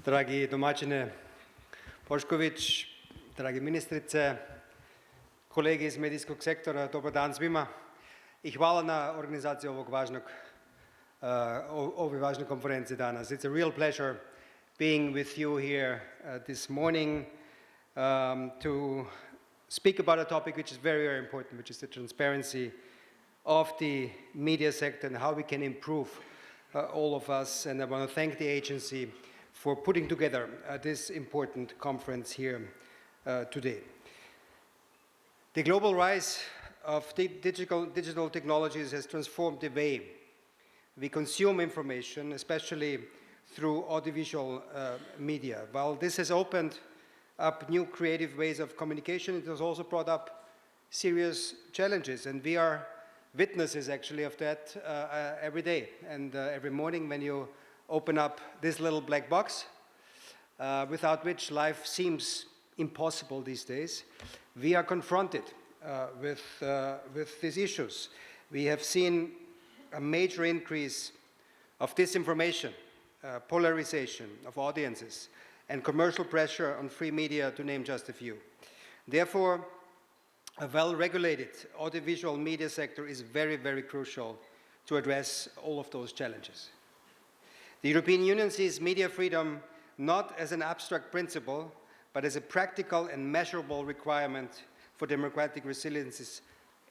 Dragi domaćine Bošković, dragi ministrice, kolege iz medijskog sektora, dobar dan svima i hvala na organizaciji ove važne konferencije danas. It's a real pleasure being with you here this morning to speak about a topic which is very, very important, which is the transparency of the media sector and how we can improve all of us. And I want to thank the agency for putting together this important conference here today. The global rise of digital technologies has transformed the way we consume information, especially through audiovisual media. While this has opened up new creative ways of communication, it has also brought up serious challenges, and we are witnesses actually of that every day and every morning when you open up this little black box without which life seems impossible these days. We are confronted with these issues. We have seen a major increase of disinformation, polarization of audiences, and commercial pressure on free media, to name just a few. Therefore, a well-regulated audiovisual media sector is very, very crucial to address all of those challenges. The European Union sees media freedom not as an abstract principle, but as a practical and measurable requirement for democratic resilience,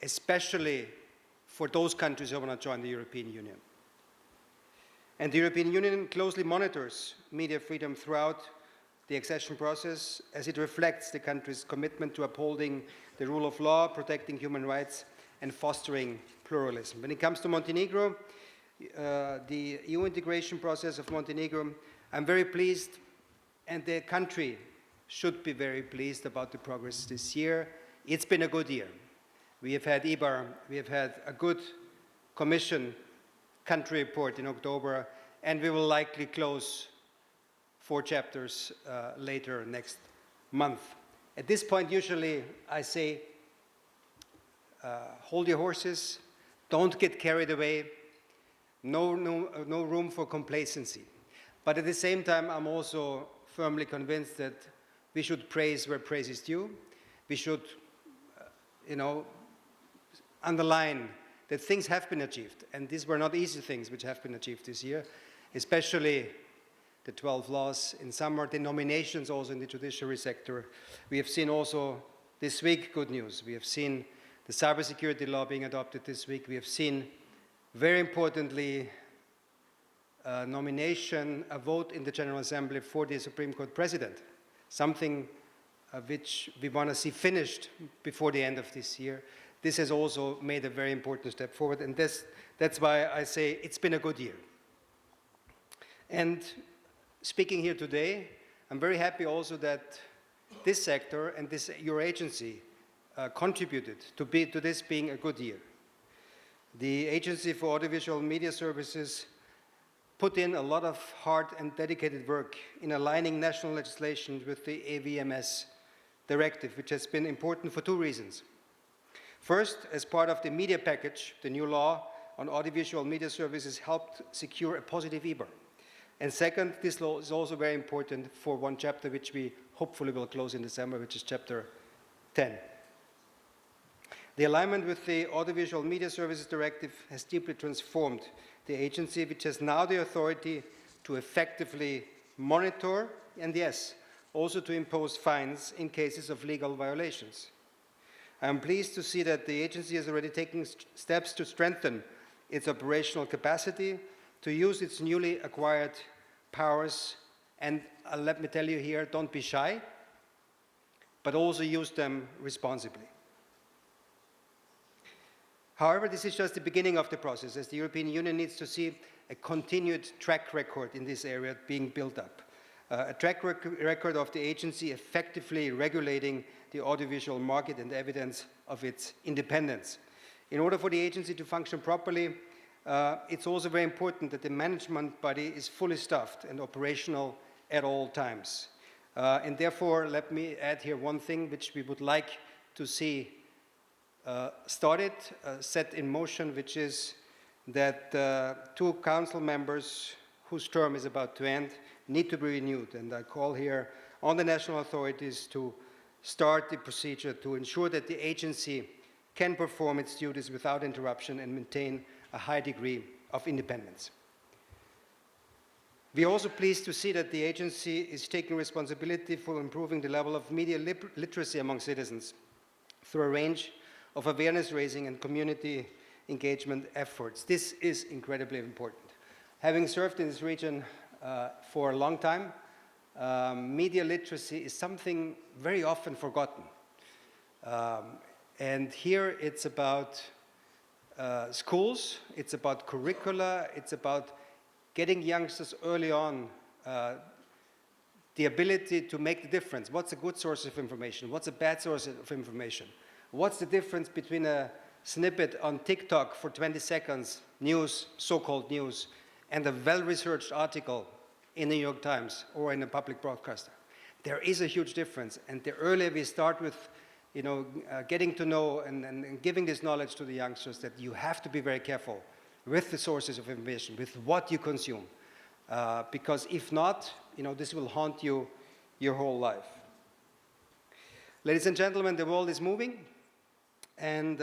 especially for those countries who want to join the European Union. And the European Union closely monitors media freedom throughout the accession process as it reflects the country's commitment to upholding the rule of law, protecting human rights, and fostering pluralism. When it comes to Montenegro, the EU integration process of Montenegro, I'm very pleased, and the country should be very pleased about the progress this year. It's been a good year. We have had IBAR, we have had a good Commission country report in October, and we will likely close 4 chapters later next month. At this point, usually I say, hold your horses, don't get carried away, no room for complacency. But at the same time, I'm also firmly convinced that we should praise where praise is due. We should, underline that things have been achieved, and these were not easy things which have been achieved this year, especially the 12 laws in summer, the nominations also in the judiciary sector. We have seen also this week good news. We have seen the cybersecurity law being adopted this week. We have seen, very importantly, a vote in the General Assembly for the Supreme Court President, something which we want to see finished before the end of this year. This has also made a very important step forward, and that's why I say it's been a good year. And speaking here today, I'm very happy also that this sector and your agency contributed to this being a good year. The Agency for Audiovisual Media Services put in a lot of hard and dedicated work in aligning national legislation with the AVMS directive, which has been important for 2 reasons. First, as part of the media package, the new law on audiovisual media services helped secure a positive IBAR. And second, this law is also very important for one chapter which we hopefully will close in December, which is chapter 10. The alignment with the Audiovisual Media Services Directive has deeply transformed the agency, which has now the authority to effectively monitor and, yes, also to impose fines in cases of legal violations. I am pleased to see that the agency is already taking steps to strengthen its operational capacity, to use its newly acquired powers, and let me tell you here, don't be shy, but also use them responsibly. However, this is just the beginning of the process, as the European Union needs to see a continued track record in this area being built up. A track record of the agency effectively regulating the audiovisual market and evidence of its independence. In order for the agency to function properly, it's also very important that the management body is fully staffed and operational at all times. And therefore, let me add here one thing which we would like to see started, set in motion, which is that 2 council members whose term is about to end need to be renewed. And I call here on the national authorities to start the procedure to ensure that the agency can perform its duties without interruption and maintain a high degree of independence. We are also pleased to see that the agency is taking responsibility for improving the level of media literacy among citizens through a range of awareness-raising and community engagement efforts. This is incredibly important. Having served in this region for a long time, media literacy is something very often forgotten. And here it's about schools, it's about curricula, it's about getting youngsters early on the ability to make the difference. What's a good source of information? What's a bad source of information? What's the difference between a snippet on TikTok for 20 seconds, news, so-called news, and a well-researched article in the New York Times or in a public broadcaster? There is a huge difference, and the earlier we start with getting to know and giving this knowledge to the youngsters, that you have to be very careful with the sources of information, with what you consume. Because if not, this will haunt you your whole life. Ladies and gentlemen, the world is moving, and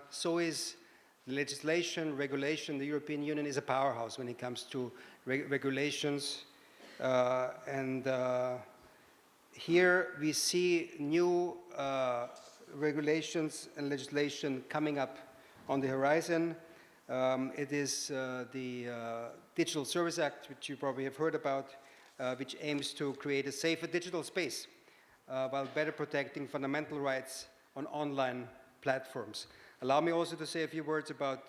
so is legislation, regulation. The European Union is a powerhouse when it comes to regulations. Here we see new regulations and legislation coming up on the horizon. It is the Digital Service Act, which you probably have heard about, which aims to create a safer digital space while better protecting fundamental rights on online platforms. Allow me also to say a few words about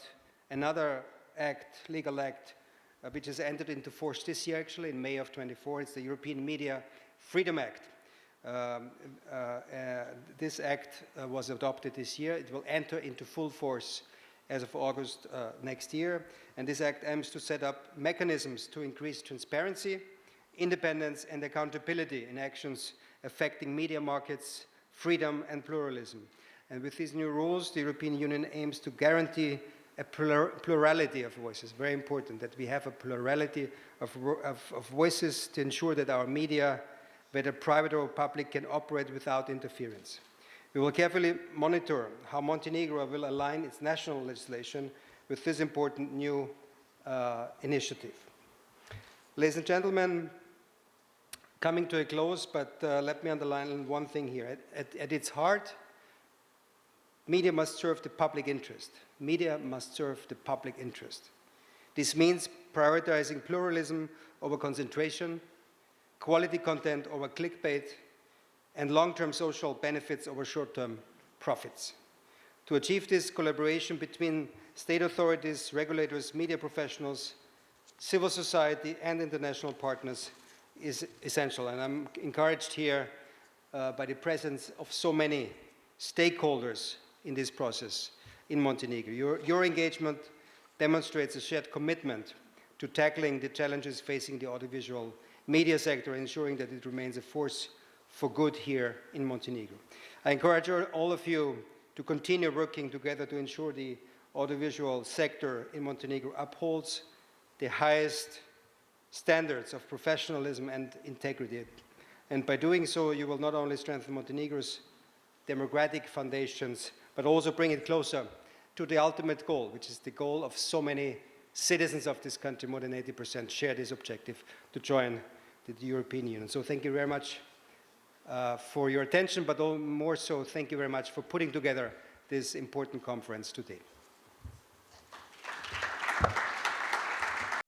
another act, legal act, which has entered into force this year, actually, in May of 24. It's the European Media Freedom Act. This act was adopted this year. It will enter into full force as of August next year. And this act aims to set up mechanisms to increase transparency, independence, and accountability in actions affecting media markets, freedom, and pluralism. And with these new rules, the European Union aims to guarantee a plurality of voices. Very important that we have a plurality of voices to ensure that our media, whether private or public, can operate without interference. We will carefully monitor how Montenegro will align its national legislation with this important new initiative. Ladies and gentlemen, coming to a close, but let me underline one thing here. At its heart, media must serve the public interest. Media must serve the public interest. This means prioritizing pluralism over concentration, quality content over clickbait, and long-term social benefits over short-term profits. To achieve this, collaboration between state authorities, regulators, media professionals, civil society, and international partners is essential. And I'm encouraged here by the presence of so many stakeholders in this process in Montenegro. Your engagement demonstrates a shared commitment to tackling the challenges facing the audiovisual media sector, ensuring that it remains a force for good here in Montenegro. I encourage all of you to continue working together to ensure the audiovisual sector in Montenegro upholds the highest standards of professionalism and integrity. And by doing so, you will not only strengthen Montenegro's democratic foundations, but also bring it closer to the ultimate goal, which is the goal of so many citizens of this country. More than 80% share this objective, to join the European Union. So thank you very much for your attention, but more so, thank you very much for putting together this important conference today.